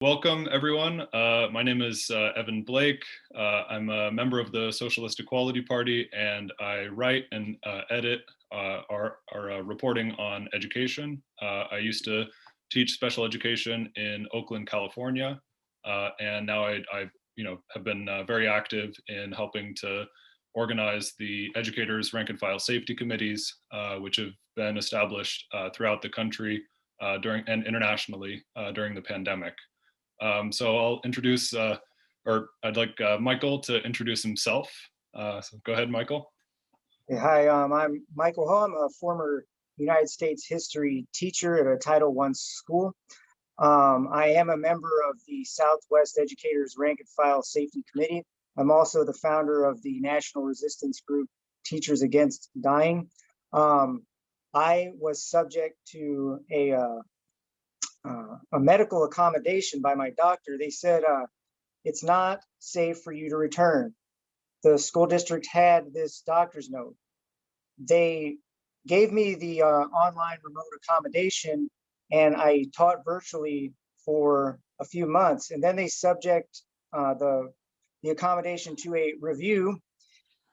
Welcome, everyone. My name is Evan Blake. I'm a member of the Socialist Equality Party, and I write and edit our reporting on education. I used to teach special education in Oakland, California, and now I have been very active in helping to organize the educators' rank and file safety committees, which have been established throughout the country during and internationally during the pandemic. So I'll introduce, or I'd like Michael to introduce himself. So go ahead, Michael. Hi, I'm Michael Hull. I'm a former United States history teacher at a Title I school. I am a member of the Southwest Educators Rank and File Safety Committee. I'm also the founder of the national resistance group Teachers Against Dying. I was subject to a medical accommodation by my doctor. They said, it's not safe for you to return. The school district had this doctor's note. They gave me the online remote accommodation, and I taught virtually for a few months. And then they subject the accommodation to a review.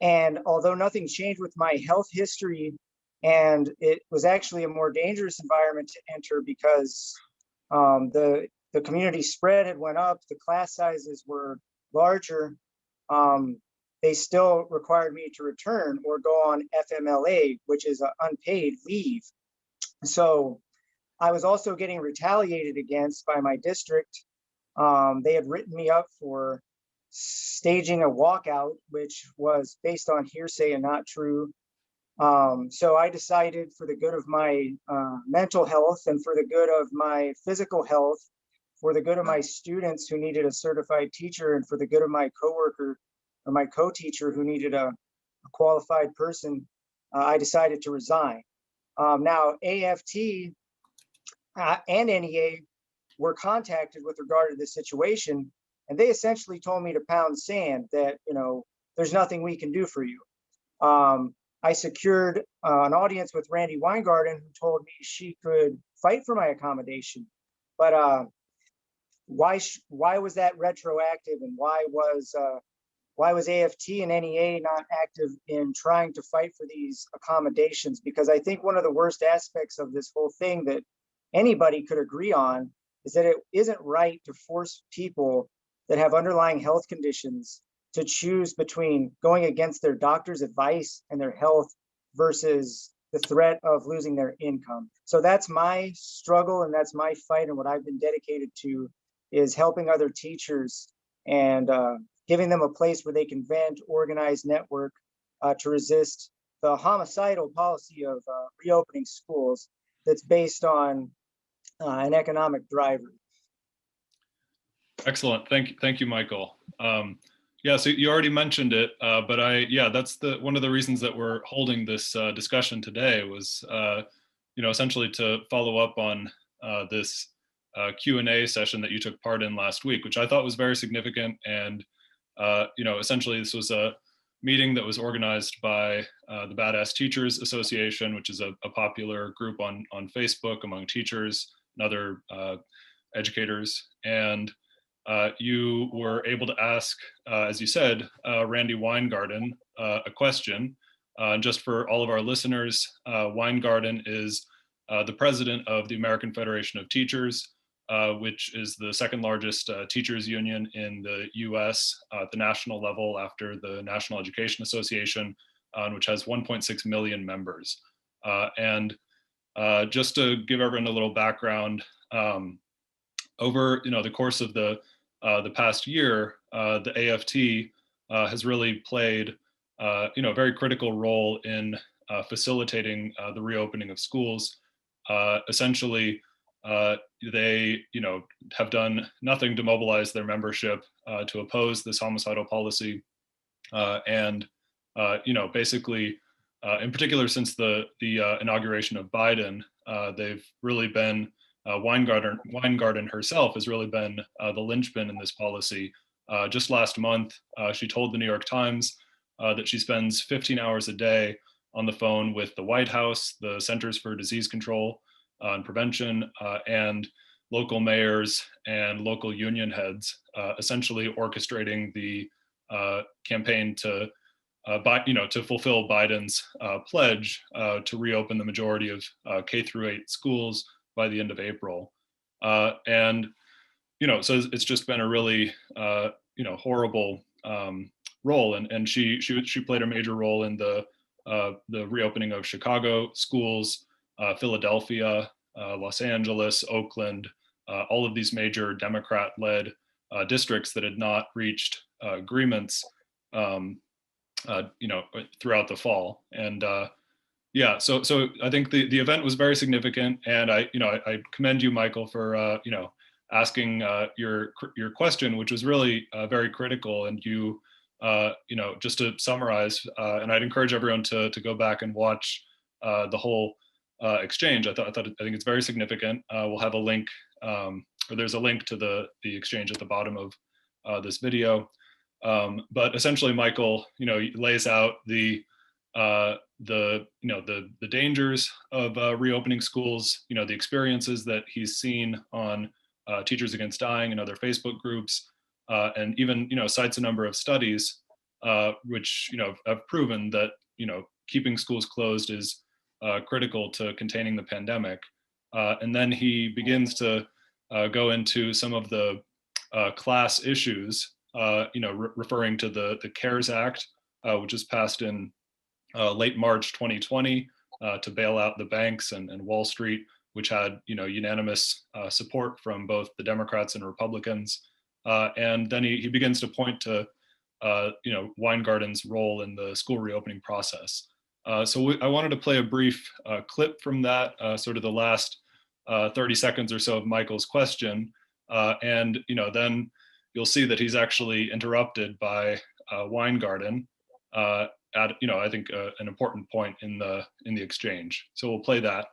And although nothing changed with my health history, and it was actually a more dangerous environment to enter because the community spread had went up, the class sizes were larger. They still required me to return or go on FMLA, which is an unpaid leave. So I was also getting retaliated against by my district. They had written me up for staging a walkout, which was based on hearsay and not true. So I decided, for the good of my mental health and for the good of my physical health, for the good of my students who needed a certified teacher, and for the good of my coworker or my co-teacher who needed a qualified person, I decided to resign. Now, AFT and NEA were contacted with regard to this situation, and they essentially told me to pound sand, that, there's nothing we can do for you. I secured an audience with Randi Weingarten, who told me she could fight for my accommodation. But why was that retroactive, and why was AFT and NEA not active in trying to fight for these accommodations? Because I think one of the worst aspects of this whole thing that anybody could agree on is that it isn't right to force people that have underlying health conditions to choose between going against their doctor's advice and their health versus the threat of losing their income. So that's my struggle, and that's my fight, and what I've been dedicated to is helping other teachers and giving them a place where they can vent, organize, network to resist the homicidal policy of reopening schools that's based on an economic driver. Excellent. Thank you, Michael. Yeah, so you already mentioned it, but that's one of the reasons that we're holding this discussion today was, essentially to follow up on this Q&A session that you took part in last week, which I thought was very significant. And, essentially this was a meeting that was organized by the Badass Teachers Association, which is a popular group on Facebook among teachers and other educators. And you were able to ask, as you said, Randi Weingarten a question. Just for all of our listeners, Weingarten is the president of the American Federation of Teachers, which is the second largest teachers union in the US at the national level after the National Education Association, which has 1.6 million members. And just to give everyone a little background, over the course of the past year, the AFT has really played a very critical role in facilitating the reopening of schools. Essentially, they have done nothing to mobilize their membership to oppose this homicidal policy, and basically, in particular, since the inauguration of Biden, they've really been Weingarten herself has really been the linchpin in this policy. Just last month, she told the New York Times that she spends 15 hours a day on the phone with the White House, the Centers for Disease Control and Prevention, and local mayors and local union heads, essentially orchestrating the campaign to to fulfill Biden's pledge to reopen the majority of K through 8 schools by the end of April. And so it's just been a really horrible role, and she played a major role in the reopening of Chicago schools, Philadelphia, Los Angeles, Oakland, all of these major Democrat-led districts that had not reached agreements, throughout the fall. And so I think the event was very significant, and I commend you, Michael, for asking your question, which was really very critical. And you just to summarize, and I'd encourage everyone to go back and watch the whole exchange. I think it's very significant. We'll have a link, or there's a link to the exchange at the bottom of this video. But essentially, Michael, lays out the dangers of reopening schools, the experiences that he's seen on Teachers Against Dying and other Facebook groups, and even cites a number of studies which have proven that keeping schools closed is critical to containing the pandemic. And then he begins to go into some of the class issues, referring to the CARES Act, which was passed in late March 2020 to bail out the banks and Wall Street, which had unanimous support from both the Democrats and Republicans. And then he begins to point to Weingarten's role in the school reopening process. So I wanted to play a brief clip from that, sort of the last 30 seconds or so of Michael's question, and then you'll see that he's actually interrupted by Weingarten at I think an important point in the exchange. So we'll play that.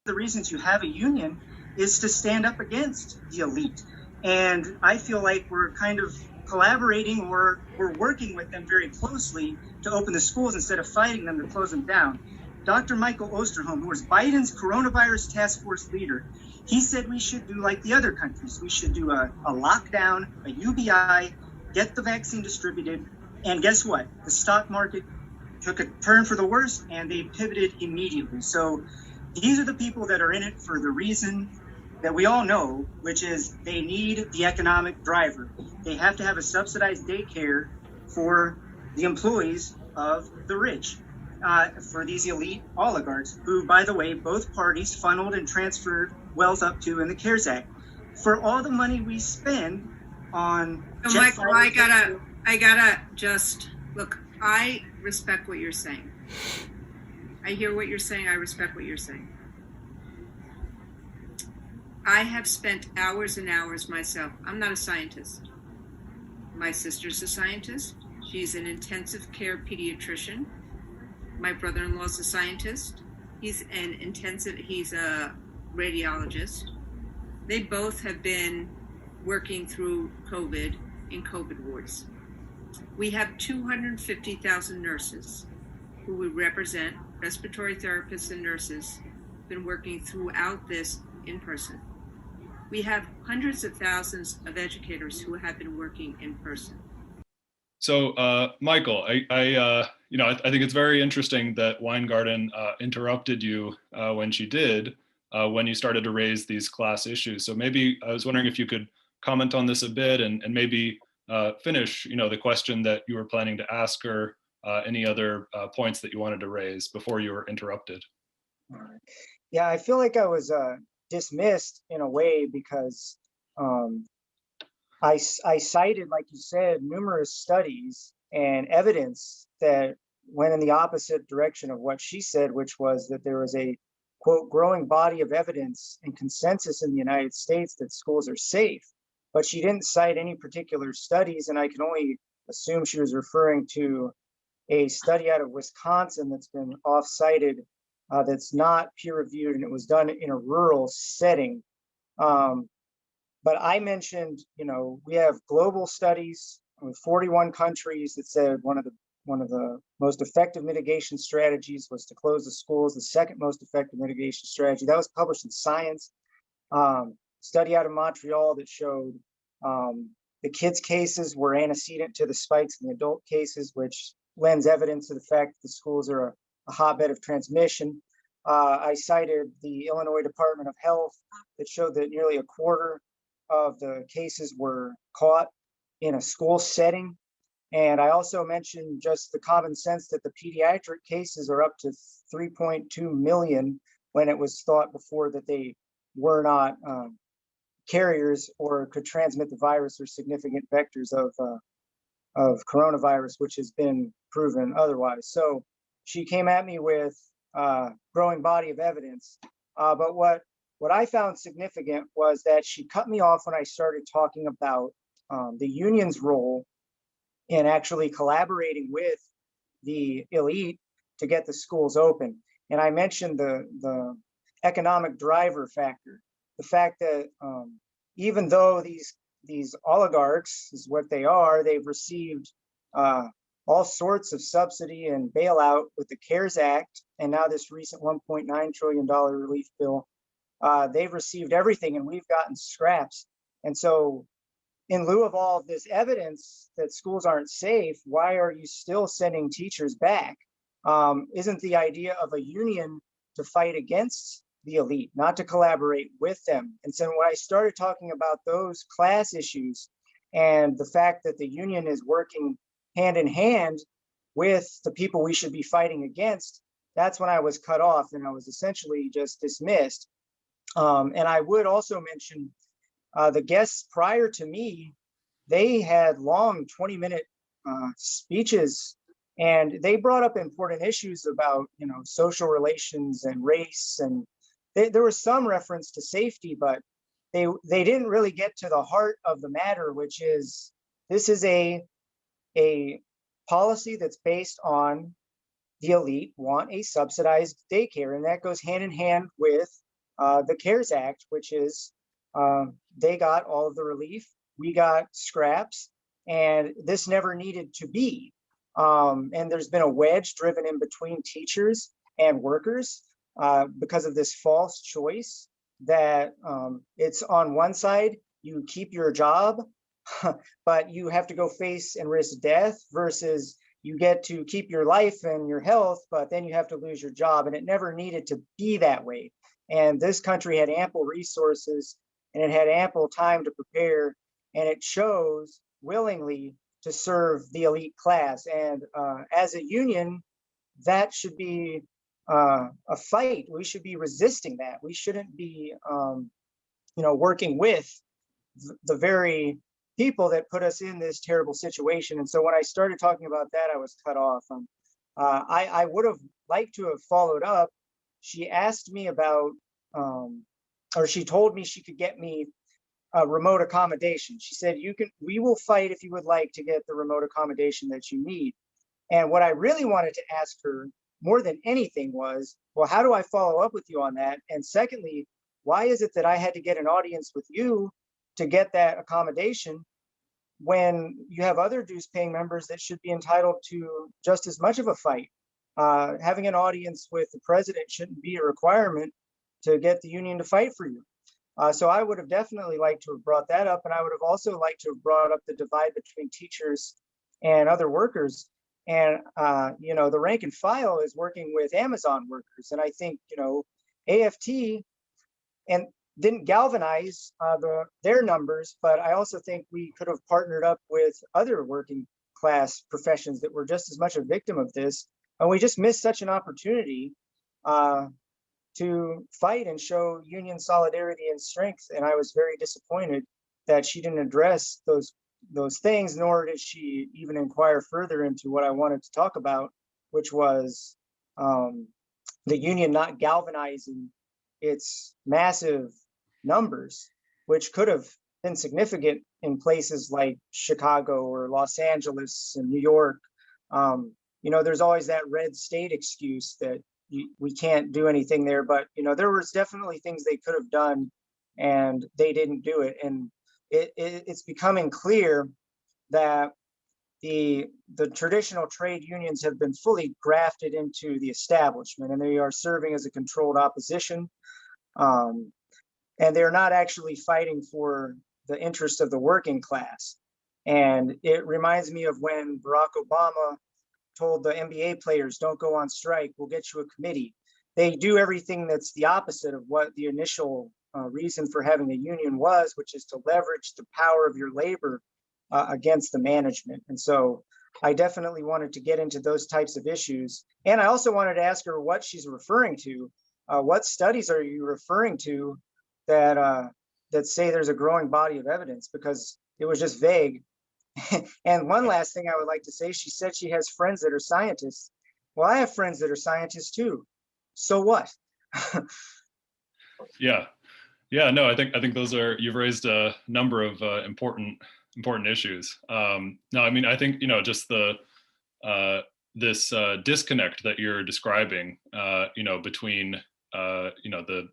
The reasons you have a union is to stand up against the elite, and I feel like we're kind of collaborating, or we're working with them very closely to open the schools instead of fighting them to close them down. Dr. Michael Osterholm, who was Biden's coronavirus task force leader, he said we should do like the other countries. We should do a lockdown, a UBI, get the vaccine distributed, and guess what? The stock market took a turn for the worse, and they pivoted immediately. So these are the people that are in it for the reason that we all know, which is they need the economic driver. They have to have a subsidized daycare for the employees of the rich, for these elite oligarchs, who, by the way, both parties funneled and transferred wealth up to in the CARES Act. For all the money we spend on... So Michael, I gotta just, look, I respect what you're saying. I hear what you're saying. I respect what you're saying. I have spent hours and hours myself. I'm not a scientist. My sister's a scientist. She's an intensive care pediatrician. My brother-in-law's a scientist. He's a radiologist. They both have been working through COVID in COVID wards. We have 250,000 nurses who we represent, respiratory therapists and nurses, been working throughout this in person. We have hundreds of thousands of educators who have been working in person. So, Michael, I think it's very interesting that Weingarten interrupted you when she did, when you started to raise these class issues. So maybe I was wondering if you could comment on this a bit, and maybe finish, the question that you were planning to ask her, any other points that you wanted to raise before you were interrupted. Yeah, I feel like I was dismissed in a way because I cited, like you said, numerous studies and evidence that went in the opposite direction of what she said, which was that there was a, quote, growing body of evidence and consensus in the United States that schools are safe. But she didn't cite any particular studies, and I can only assume she was referring to a study out of Wisconsin that's been off-cited, that's not peer-reviewed, and it was done in a rural setting. But I mentioned, we have global studies with 41 countries that said one of the most effective mitigation strategies was to close the schools. The second most effective mitigation strategy, that was published in Science. study out of Montreal that showed the kids' cases were antecedent to the spikes in the adult cases, which lends evidence to the fact that the schools are a hotbed of transmission. I cited the Illinois Department of Health that showed that nearly a quarter of the cases were caught in a school setting. And I also mentioned just the common sense that the pediatric cases are up to 3.2 million when it was thought before that they were not carriers or could transmit the virus or significant vectors of coronavirus, which has been proven otherwise. So she came at me with a growing body of evidence. But what I found significant was that she cut me off when I started talking about the union's role in actually collaborating with the elite to get the schools open. And I mentioned the economic driver factor, the fact that even though these oligarchs is what they are, they've received all sorts of subsidy and bailout with the CARES Act, and now this recent $1.9 trillion relief bill. They've received everything, and we've gotten scraps. And so, in lieu of all of this evidence that schools aren't safe, why are you still sending teachers back? Isn't the idea of a union to fight against the elite, not to collaborate with them? And so when I started talking about those class issues and the fact that the union is working hand in hand with the people we should be fighting against, that's when I was cut off and I was essentially just dismissed. And I would also mention the guests prior to me, they had long 20-minute speeches, and they brought up important issues about, social relations and race, and there was some reference to safety, but they didn't really get to the heart of the matter, which is this is a policy that's based on the elite want a subsidized daycare, and that goes hand in hand with the CARES Act, which is they got all of the relief, we got scraps, and this never needed to be. And there's been a wedge driven in between teachers and workers because of this false choice that it's on one side, you keep your job, but you have to go face and risk death, versus you get to keep your life and your health, but then you have to lose your job. And it never needed to be that way. And this country had ample resources and it had ample time to prepare, and it chose willingly to serve the elite class. And as a union, that should be a fight. We should be resisting that. We shouldn't be, working with the very people that put us in this terrible situation. And so when I started talking about that, I was cut off. I would have liked to have followed up. She asked me about, or she told me she could get me a remote accommodation. She said, we will fight if you would like to get the remote accommodation that you need. And what I really wanted to ask her more than anything was, well, how do I follow up with you on that? And secondly, why is it that I had to get an audience with you to get that accommodation when you have other dues paying members that should be entitled to just as much of a fight? Having an audience with the president shouldn't be a requirement to get the union to fight for you. So I would have definitely liked to have brought that up. And I would have also liked to have brought up the divide between teachers and other workers. And, the rank and file is working with Amazon workers. And I think, AFT and didn't galvanize their numbers, but I also think we could have partnered up with other working class professions that were just as much a victim of this. And we just missed such an opportunity to fight and show union solidarity and strength. And I was very disappointed that she didn't address those things, nor did she even inquire further into what I wanted to talk about, which was the union not galvanizing its massive numbers, which could have been significant in places like Chicago or Los Angeles and New York. There's always that red state excuse that we can't do anything there, but there was definitely things they could have done, and they didn't do it. And it's becoming clear that the traditional trade unions have been fully grafted into the establishment, and they are serving as a controlled opposition. and they're not actually fighting for the interest of the working class. And it reminds me of when Barack Obama told the NBA players, don't go on strike, we'll get you a committee. They do everything that's the opposite of what the initial reason for having a union was, which is to leverage the power of your labor against the management. And so I definitely wanted to get into those types of issues. And I also wanted to ask her what she's referring to. What studies are you referring to that that say there's a growing body of evidence? Because it was just vague. And one last thing I would like to say, she said she has friends that are scientists. Well, I have friends that are scientists too. So what? Yeah. Yeah, no, I think those are, you've raised a number of important issues. No, I mean, I think, you know, just the this disconnect that you're describing, you know, between you know, the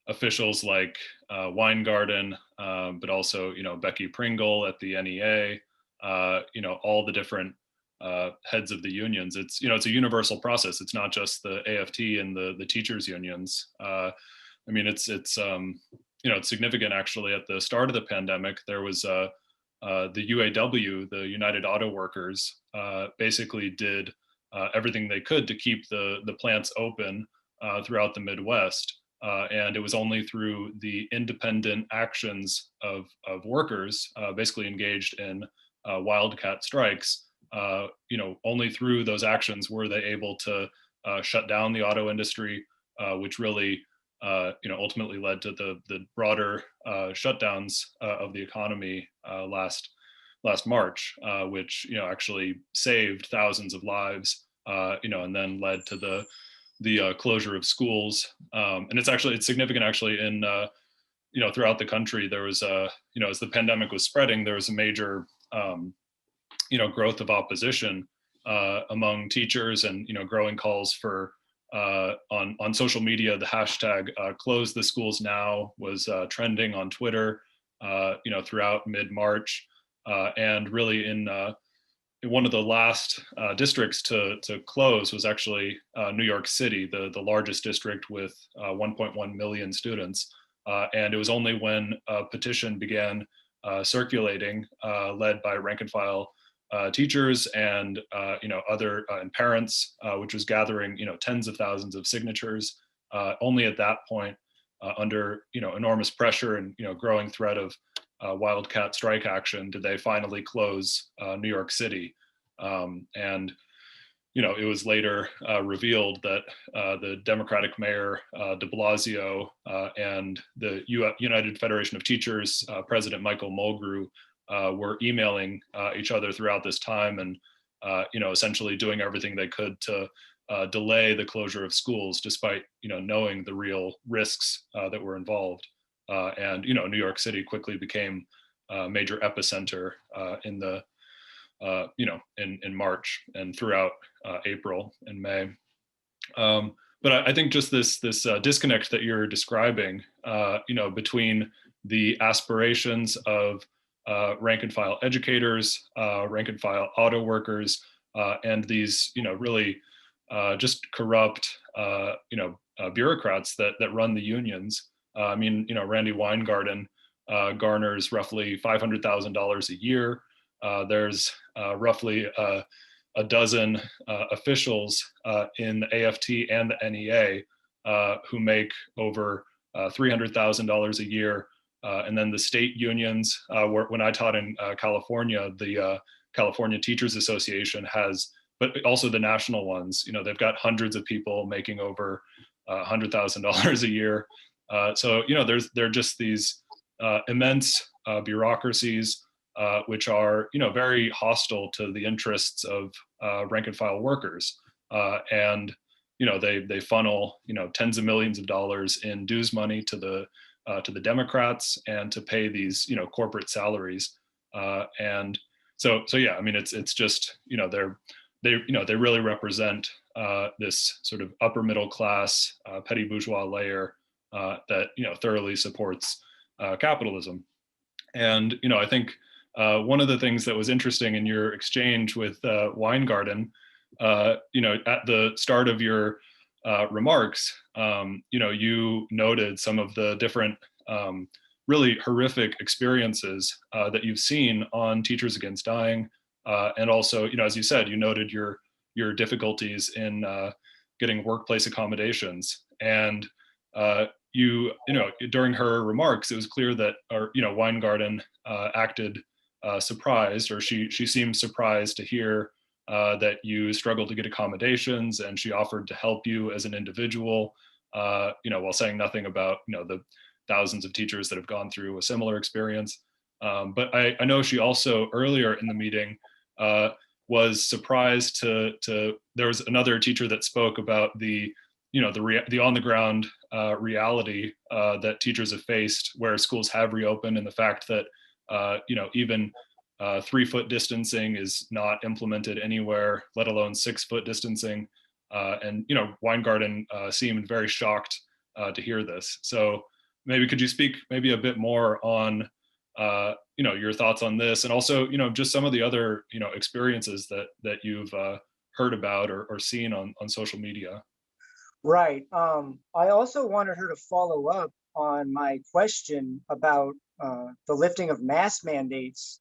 officials like Weingarten, but also, you know, Becky Pringle at the NEA, you know, all the different heads of the unions. It's, you know, it's a universal process. It's not just the AFT and the teachers unions. I mean, it's you know, it's significant actually. At the start of the pandemic, there was the UAW, the United Auto Workers, basically did everything they could to keep the plants open throughout the Midwest. And it was only through the independent actions of workers, basically engaged in wildcat strikes. You know, only through those actions were they able to shut down the auto industry, which really you know, ultimately led to the broader shutdowns of the economy last March, which, you know, actually saved thousands of lives, you know, and then led to the closure of schools. And it's significant actually in you know, throughout the country. There was you know, as the pandemic was spreading, there was a major you know, growth of opposition among teachers, and, you know, growing calls for on social media. The hashtag close the schools now was trending on Twitter, you know, throughout mid-March, and really in one of the last districts to close was actually New York City, the largest district with 1.1 million students. And it was only when a petition began circulating, led by rank and file teachers and you know, other and parents, which was gathering, you know, tens of thousands of signatures. Only at that point, under, you know, enormous pressure and, you know, growing threat of wildcat strike action, did they finally close New York City. And you know, it was later revealed that the Democratic Mayor de Blasio and the United Federation of Teachers President Michael Mulgrew were emailing each other throughout this time, and you know, essentially doing everything they could to delay the closure of schools, despite, you know, knowing the real risks that were involved. And you know, New York City quickly became a major epicenter in the you know, in March and throughout April and May. But I think just this disconnect that you're describing, you know, between the aspirations of rank and file educators, rank and file auto workers, and these, you know, really just corrupt, you know, bureaucrats that run the unions. I mean, you know, Randi Weingarten garners roughly $500,000 a year. There's roughly a dozen officials in the AFT and the NEA who make over $300,000 a year. And then the state unions, when I taught in California, the California Teachers Association has, but also the national ones, you know, they've got hundreds of people making over $100,000 a year. So, you know, there are just these immense bureaucracies, which are, you know, very hostile to the interests of rank and file workers. And, you know, they funnel, you know, tens of millions of dollars in dues money to the Democrats and to pay these, you know, corporate salaries. And so yeah, I mean, it's just, you know, they really represent this sort of upper middle class, petty bourgeois layer that, you know, thoroughly supports capitalism. And, you know, I think one of the things that was interesting in your exchange with Weingarten, you know, at the start of your remarks, you know, you noted some of the different really horrific experiences that you've seen on Teachers Against Dying. And also, as you said, you noted your difficulties in getting workplace accommodations. And during her remarks, it was clear that, Weingarten acted surprised, or she seemed surprised to hear that you struggled to get accommodations, and she offered to help you as an individual, while saying nothing about, the thousands of teachers that have gone through a similar experience. But I know she also, earlier in the meeting, was surprised to there was another teacher that spoke about the on the ground reality that teachers have faced where schools have reopened, and the fact that even 3-foot distancing is not implemented anywhere, let alone 6-foot distancing. And Weingarten seemed very shocked to hear this. So maybe could you speak maybe a bit more on your thoughts on this, and also just some of the other experiences that you've heard about or seen on social media. Right. I also wanted her to follow up on my question about the lifting of mask mandates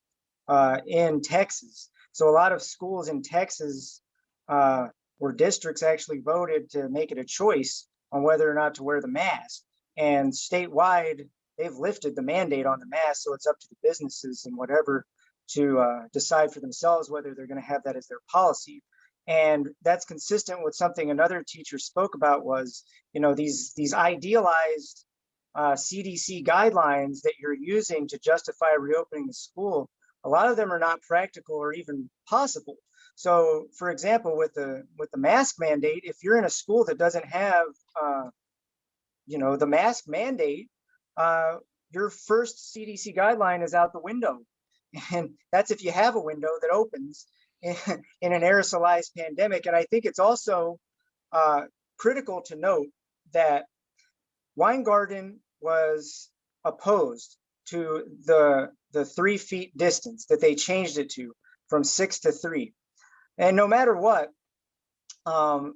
in Texas. So a lot of schools in Texas where districts actually voted to make it a choice on whether or not to wear the mask. And statewide, they've lifted the mandate on the mask, so it's up to the businesses and whatever to decide for themselves whether they're going to have that as their policy. And that's consistent with something another teacher spoke about was, these idealized CDC guidelines that you're using to justify reopening the school. A lot of them are not practical or even possible. So, for example, with the mask mandate, if you're in a school that doesn't have, the mask mandate, your first CDC guideline is out the window. And that's if you have a window that opens in an aerosolized pandemic. And I think it's also critical to note that Weingarten was opposed to the 3 feet distance that they changed it to from 6 to 3. And no matter what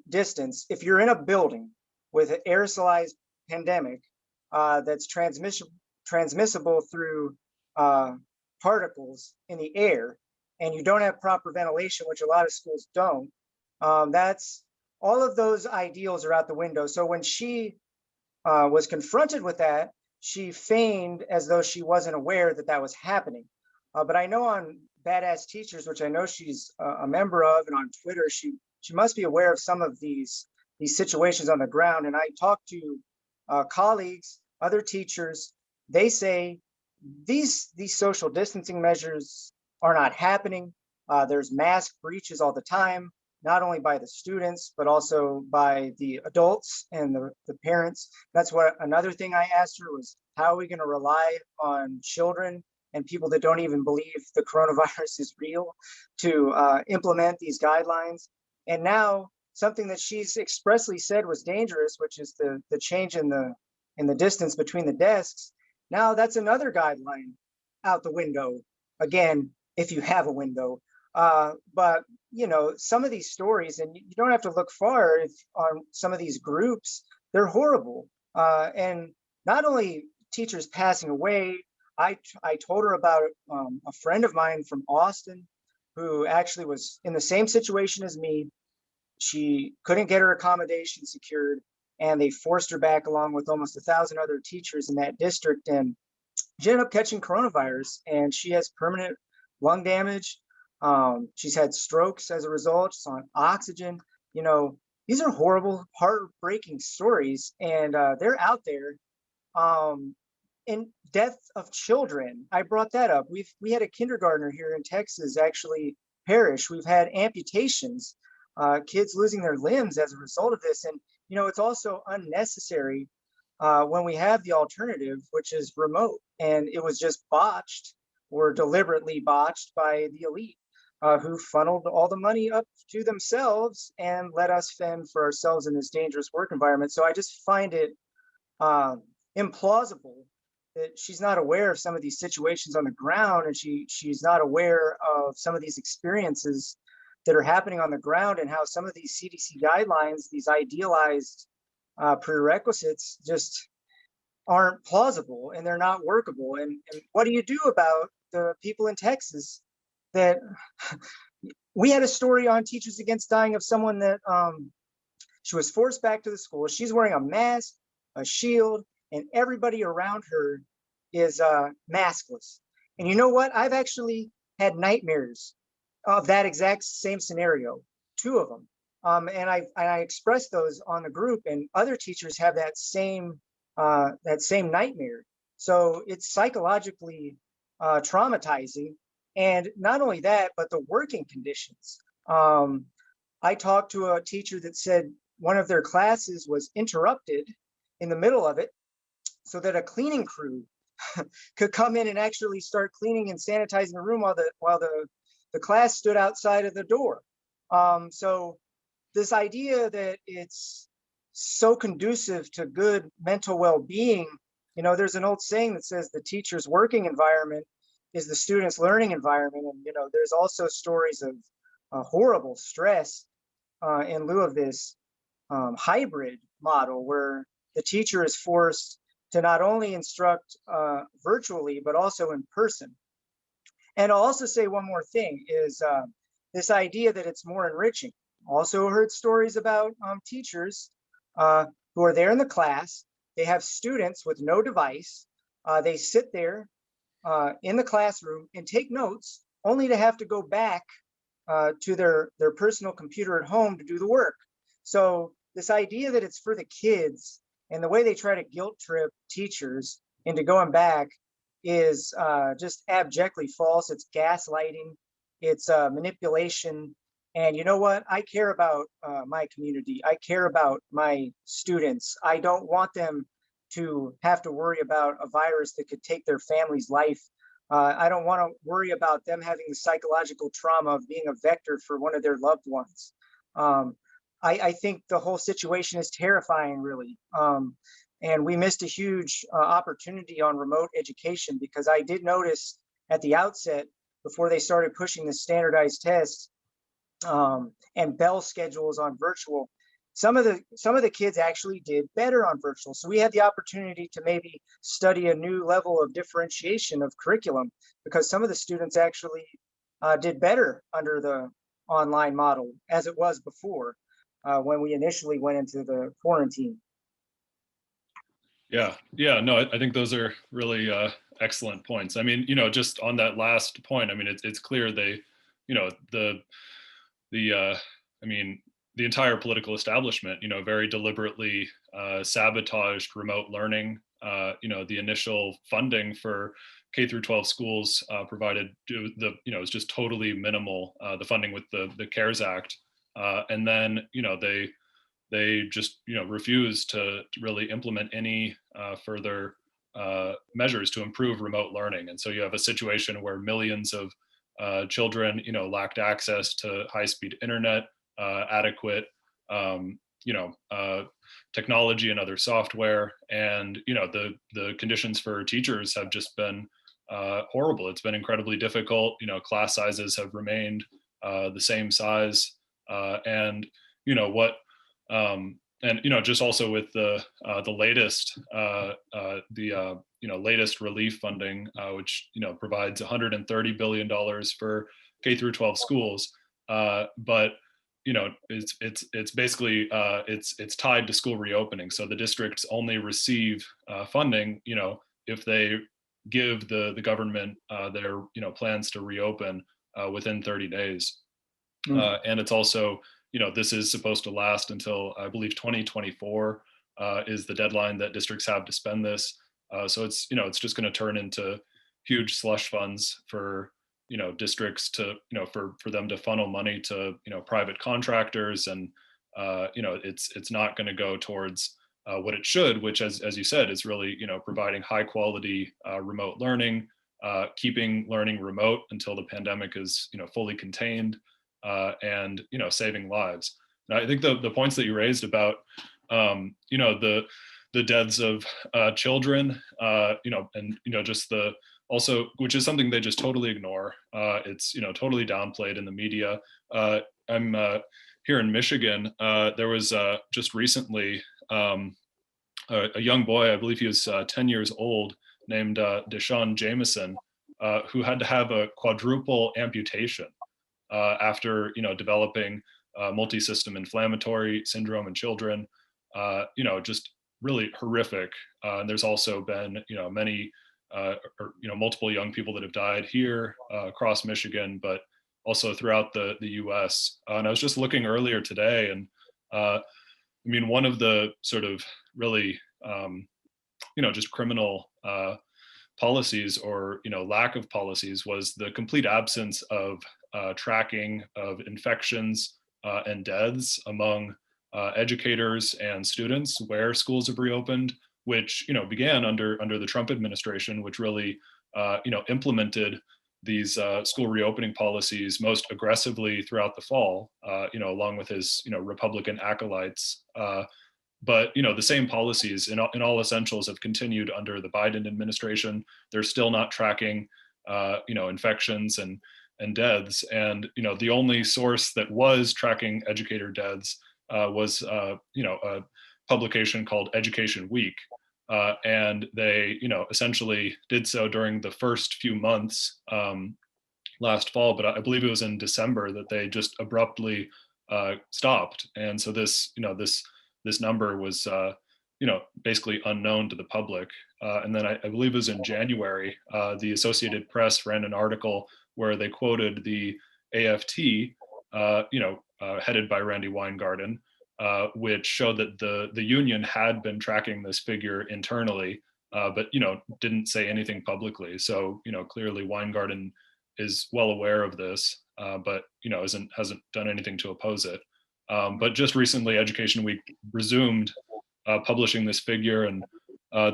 distance, if you're in a building with an aerosolized pandemic that's transmissible through particles in the air, and you don't have proper ventilation, which a lot of schools don't, that's all of those ideals are out the window. So when she was confronted with that, she feigned as though she wasn't aware that that was happening. But I know on Badass Teachers, which I know she's a member of, and on Twitter, she must be aware of some of these situations on the ground. And I talked to colleagues, other teachers. They say these social distancing measures are not happening. There's mask breaches all the time, not only by the students, but also by the adults and the parents. That's what another thing I asked her was, how are we going to rely on children and people that don't even believe the coronavirus is real to implement these guidelines? And now something that she's expressly said was dangerous, which is the change in the distance between the desks. Now that's another guideline out the window, again, if you have a window. But some of these stories, and you don't have to look far on some of these groups, they're horrible. And not only teachers passing away, I told her about a friend of mine from Austin who actually was in the same situation as me. She couldn't get her accommodation secured, and they forced her back along with almost 1,000 other teachers in that district. And she ended up catching coronavirus, and she has permanent lung damage. She's had strokes as a result. She's on oxygen. These are horrible, heartbreaking stories, and they're out there. And death of children, I brought that up. We had a kindergartner here in Texas actually perish. We've had amputations, kids losing their limbs as a result of this. And it's also unnecessary when we have the alternative, which is remote, and it was just botched or deliberately botched by the elite, who funneled all the money up to themselves and let us fend for ourselves in this dangerous work environment. So I just find it implausible that she's not aware of some of these situations on the ground, and she's not aware of some of these experiences that are happening on the ground, and how some of these CDC guidelines, these idealized prerequisites, just aren't plausible and they're not workable. And what do you do about the people in Texas that we had a story on Teachers Against Dying of someone that she was forced back to the school. She's wearing a mask, a shield, and everybody around her is maskless. And you know what? I've actually had nightmares of that exact same scenario, two of them. And I expressed those on the group, and other teachers have that same nightmare. So it's psychologically traumatizing. And not only that, but the working conditions. I talked to a teacher that said one of their classes was interrupted in the middle of it so that a cleaning crew could come in and actually start cleaning and sanitizing the room while the class stood outside of the door. So this idea that it's so conducive to good mental well-being, there's an old saying that says the teacher's working environment is the student's learning environment. And, there's also stories of horrible stress in lieu of this hybrid model where the teacher is forced to not only instruct virtually, but also in person. And I'll also say one more thing is this idea that it's more enriching. Also heard stories about teachers who are there in the class. They have students with no device. They sit there in the classroom and take notes, only to have to go back to their personal computer at home to do the work. So this idea that it's for the kids and the way they try to guilt trip teachers into going back is just abjectly false. It's gaslighting, it's manipulation. And you know what? I care about my community. I care about my students. I don't want them to have to worry about a virus that could take their family's life. I don't want to worry about them having the psychological trauma of being a vector for one of their loved ones. I think the whole situation is terrifying, really. And we missed a huge opportunity on remote education, because I did notice at the outset, before they started pushing the standardized tests and bell schedules on virtual, some of the kids actually did better on virtual. So we had the opportunity to maybe study a new level of differentiation of curriculum, because some of the students actually did better under the online model as it was before when we initially went into the quarantine. Yeah, no, I think those are really excellent points. I mean, just on that last point, I mean, it's clear they, I mean, the entire political establishment, very deliberately sabotaged remote learning. The initial funding for K through 12 schools provided is just totally minimal. The funding with the CARES Act, and then they just refuse to really implement any further measures to improve remote learning. And so you have a situation where millions of children lacked access to high-speed internet, adequate technology and other software, and the conditions for teachers have just been horrible. It's been incredibly difficult. Class sizes have remained the same size, and just also with the latest latest relief funding, which provides $130 billion for K through 12 schools, but it's basically it's tied to school reopening. So the districts only receive funding if they give the government their plans to reopen within 30 days. And it's also this is supposed to last until, I believe, 2024 is the deadline that districts have to spend this. So it's just going to turn into huge slush funds for districts to for them to funnel money to private contractors, and it's not going to go towards what it should, which, as you said, is really providing high quality remote learning, keeping learning remote until the pandemic is fully contained, and saving lives. And I think the points that you raised about the deaths of children, and just the also, which is something they just totally ignore. It's totally downplayed in the media. I'm here in Michigan. There was just recently a young boy, I believe he was 10 years old, named Deshaun Jameson, who had to have a quadruple amputation after developing multi-system inflammatory syndrome in children. Just really horrific. And there's also been many multiple young people that have died here across Michigan, but also throughout the U.S. And I was just looking earlier today, and one of the sort of really just criminal policies, or lack of policies, was the complete absence of tracking of infections and deaths among educators and students where schools have reopened, which began under the Trump administration, which really implemented these school reopening policies most aggressively throughout the fall, along with his Republican acolytes. But the same policies in all essentials have continued under the Biden administration. They're still not tracking infections and deaths. And the only source that was tracking educator deaths was a publication called Education Week. And they essentially did so during the first few months last fall, but I believe it was in December that they just abruptly stopped. And so this number was basically unknown to the public. And then I believe it was in January, the Associated Press ran an article where they quoted the AFT, headed by Randi Weingarten, which showed that the union had been tracking this figure internally, but didn't say anything publicly. So clearly Weingarten is well aware of this, but hasn't done anything to oppose it. But just recently, Education Week resumed publishing this figure, and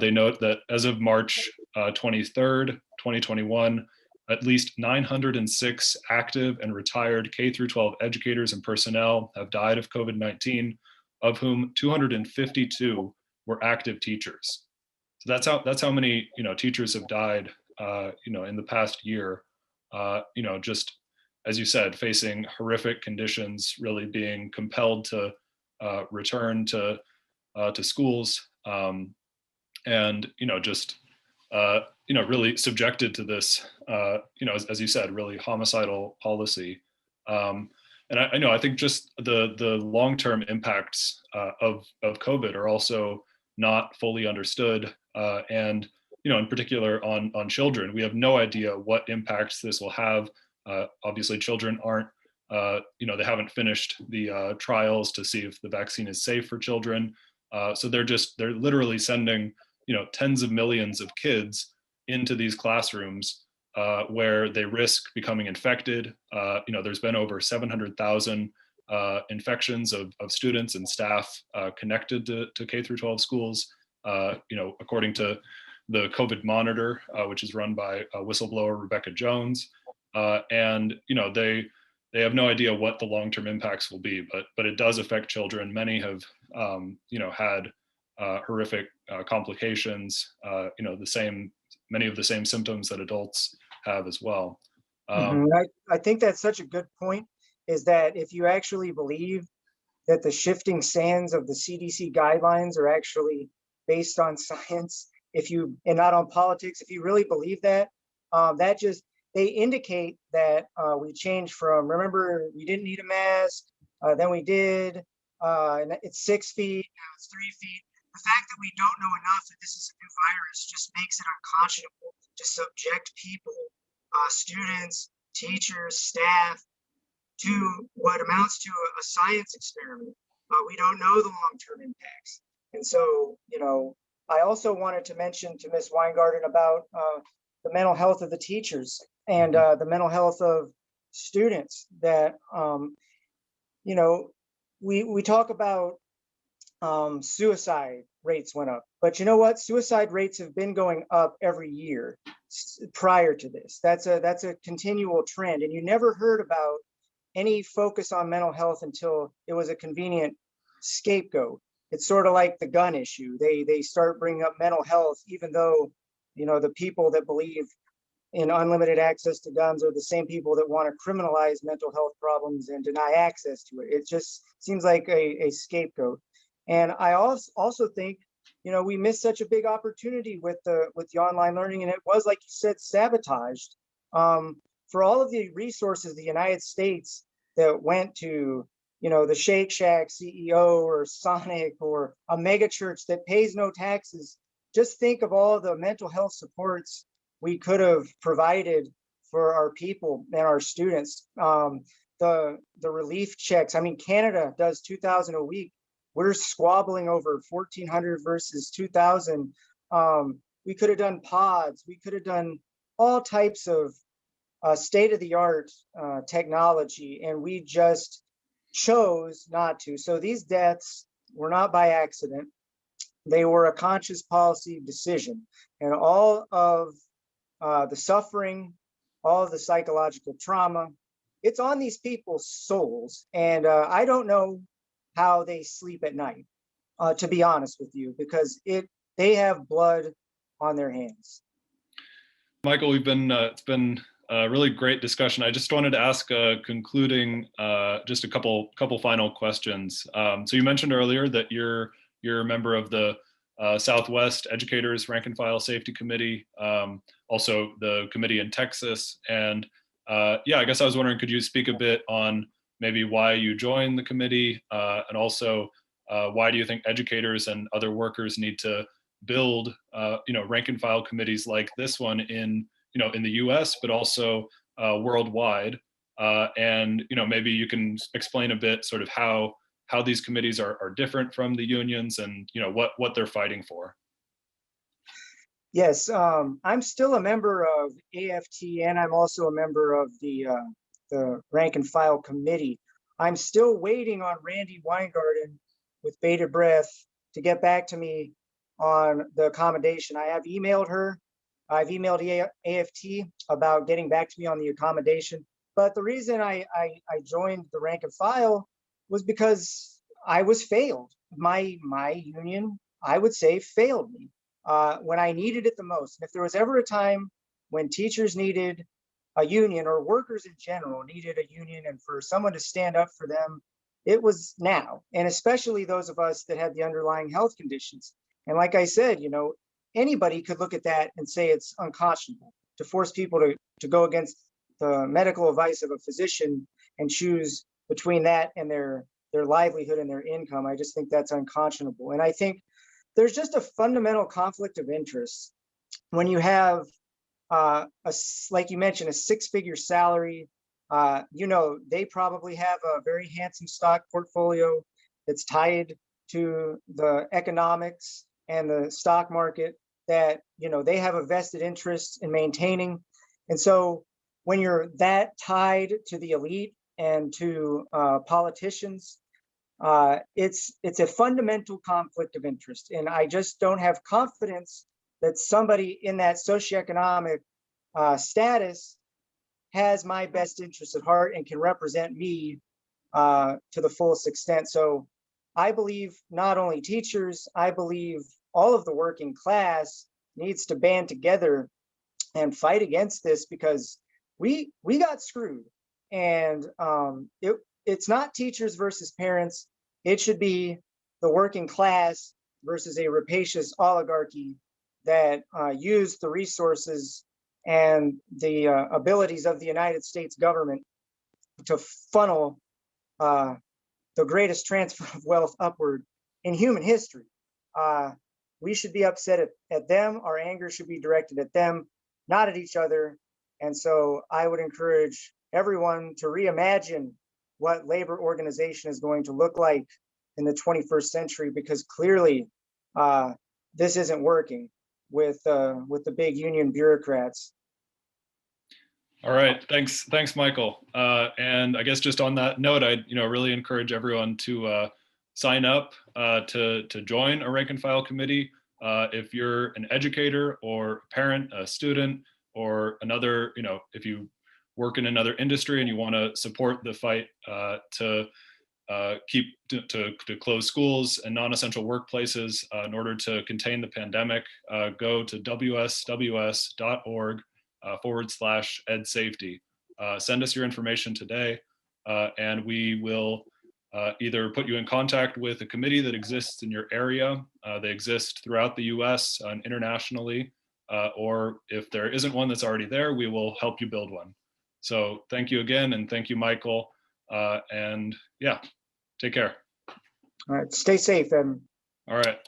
they note that as of March 23rd, 2021, at least 906 active and retired K-12 educators and personnel have died of COVID-19, of whom 252 were active teachers. So that's how many teachers have died in the past year. Just as you said, facing horrific conditions, really being compelled to return to schools, and just really subjected to this, as you said, really homicidal policy. And I think just the long-term impacts of COVID are also not fully understood, and in particular on children. We have no idea what impacts this will have. Obviously, children aren't, they haven't finished the trials to see if the vaccine is safe for children. So they're literally sending tens of millions of kids into these classrooms where they risk becoming infected. There's been over 700,000 infections of students and staff connected to K-12 schools, according to the COVID monitor, which is run by whistleblower Rebecca Jones. And they have no idea what the long-term impacts will be, but it does affect children. Many have had horrific complications, many of the same symptoms that adults have as well. I think that's such a good point, is that if you actually believe that the shifting sands of the CDC guidelines are actually based on science, and not on politics, if you really believe that, they indicate that we changed from, remember, we didn't need a mask, then we did, and it's 6 feet, now it's 3 feet. The fact that we don't know enough that this is a new virus just makes it unconscionable to subject people, students, teachers, staff, to what amounts to a science experiment. We don't know the long-term impacts. And so, I also wanted to mention to Ms. Weingarten about the mental health of the teachers and the mental health of students that, we talk about suicide rates went up, but you know what? Suicide rates have been going up every year prior to this. That's a continual trend. And you never heard about any focus on mental health until it was a convenient scapegoat. It's sort of like the gun issue. They start bringing up mental health, even though, the people that believe in unlimited access to guns are the same people that want to criminalize mental health problems and deny access to it. It just seems like a scapegoat. And I also think we missed such a big opportunity with the online learning, and it was, like you said, sabotaged. For all of the resources the United States that went to, the Shake Shack CEO or Sonic or a mega church that pays no taxes, just think of all the mental health supports we could have provided for our people and our students. The relief checks. I mean, Canada does 2,000 a week. We're squabbling over 1,400 versus 2,000. We could have done pods. We could have done all types of state-of-the-art technology, and we just chose not to. So these deaths were not by accident. They were a conscious policy decision, and all of the suffering, all of the psychological trauma, it's on these people's souls. And I don't know how they sleep at night, to be honest with you, because they have blood on their hands. Michael, it's been a really great discussion. I just wanted to ask concluding just a couple final questions. So you mentioned earlier that you're a member of the Southwest Educators Rank and File Safety Committee, also the committee in Texas. And yeah, I guess I was wondering, could you speak a bit on maybe why you joined the committee, and also why do you think educators and other workers need to build rank and file committees like this one in the US, but also worldwide? And maybe you can explain a bit sort of how these committees are different from the unions, and what they're fighting for. Yes, I'm still a member of AFT, and I'm also a member of the rank and file committee. I'm still waiting on Randi Weingarten with bated breath to get back to me on the accommodation. I have emailed her. I've emailed AFT about getting back to me on the accommodation. But the reason I joined the rank and file was because I was failed. My union, I would say, failed me when I needed it the most. And if there was ever a time when teachers needed a union, or workers in general needed a union, and for someone to stand up for them, it was now. And especially those of us that had the underlying health conditions. And like I said, anybody could look at that and say it's unconscionable to force people to go against the medical advice of a physician and choose between that and their livelihood and their income. I just think that's unconscionable. And I think there's just a fundamental conflict of interest when you have like you mentioned, a six-figure salary. They probably have a very handsome stock portfolio that's tied to the economics and the stock market that they have a vested interest in maintaining. And so when you're that tied to the elite and to politicians, it's a fundamental conflict of interest. And I just don't have confidence that somebody in that socioeconomic status has my best interest at heart and can represent me to the fullest extent. So I believe not only teachers, I believe all of the working class needs to band together and fight against this, because we got screwed. And it's not teachers versus parents. It should be the working class versus a rapacious oligarchy that use the resources and the abilities of the United States government to funnel the greatest transfer of wealth upward in human history. We should be upset at them. Our anger should be directed at them, not at each other. And so I would encourage everyone to reimagine what labor organization is going to look like in the 21st century, because clearly this isn't working with the big union bureaucrats. All right, thanks, Michael. And I guess just on that note, I'd really encourage everyone to sign up to join a rank and file committee. If you're an educator or a parent, a student, or another, if you work in another industry and you want to support the fight to close schools and non-essential workplaces in order to contain the pandemic, go to wsws.org/EdSafety. Send us your information today, and we will either put you in contact with a committee that exists in your area. They exist throughout the US and internationally, or if there isn't one that's already there, we will help you build one. So thank you again, and thank you, Michael. And yeah, take care. All right, stay safe, Evan. All right.